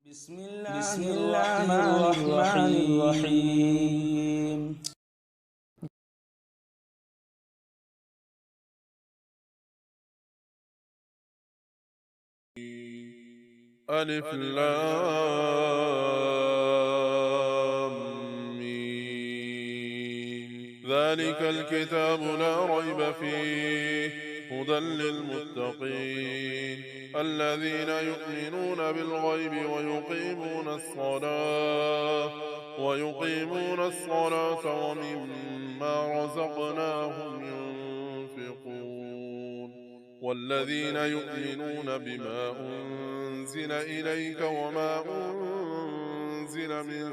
بسم الله الرحمن الرحيم. ألف لام ميم. ذلك الكتاب لا ريب فيه هدى للمتقين الذين يؤمنون بالغيب ويقيمون الصلاة ومما رزقناهم ينفقون والذين يؤمنون بما أنزل إليك وما أنزل من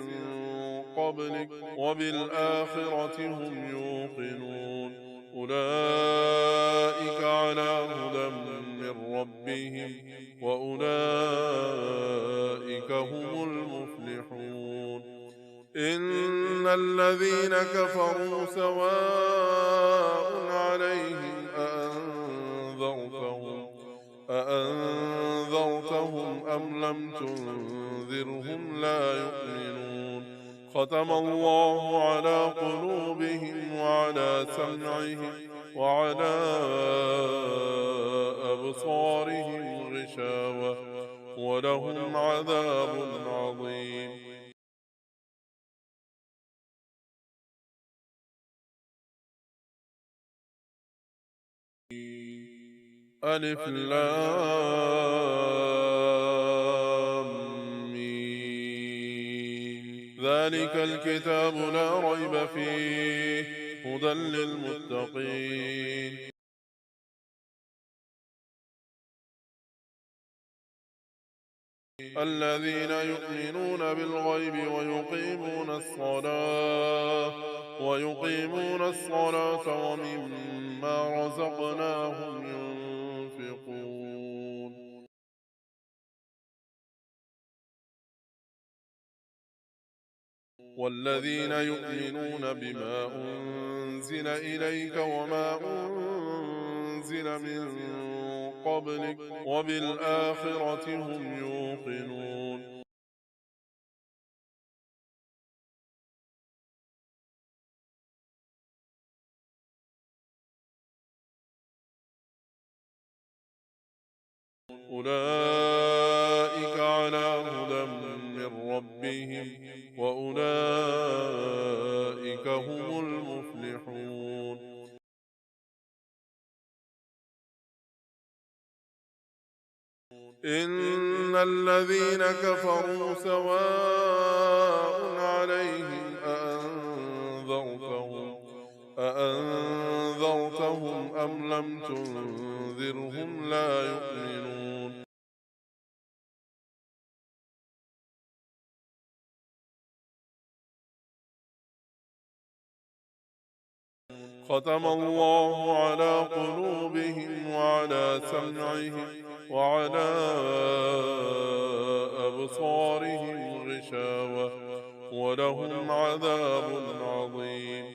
قبلك وبالآخرة هم يوقنون أولئك على هدى من ربهم وأولئك هم المفلحون إن الذين كفروا سواء عليهم أأنذرتهم أم لم تنذرهم لا يؤمنون ختم الله على قلوبهم وعلى سمعهم وعلى أبصارهم غشاوة ولهم عذاب عظيم. ألف لام ميم. ذلك الكتاب لا ريب فيه هدى للمتقين الذين يؤمنون بالغيب ويقيمون الصلاة ومما رزقناهم ينفقون والذين يؤمنون بما أنزل إليك وما أنزل من قبلك وبالآخرة هم يوقنون أولئك على هدى من ربهم وأولئك هم المفلحون إن الذين كفروا سواء عليهم أأنذرتهم أم لم تنذرهم لا يؤمنون ختم الله على قلوبهم وعلى سمعهم وعلى أبصارهم غشاوة ولهم عذاب عظيم.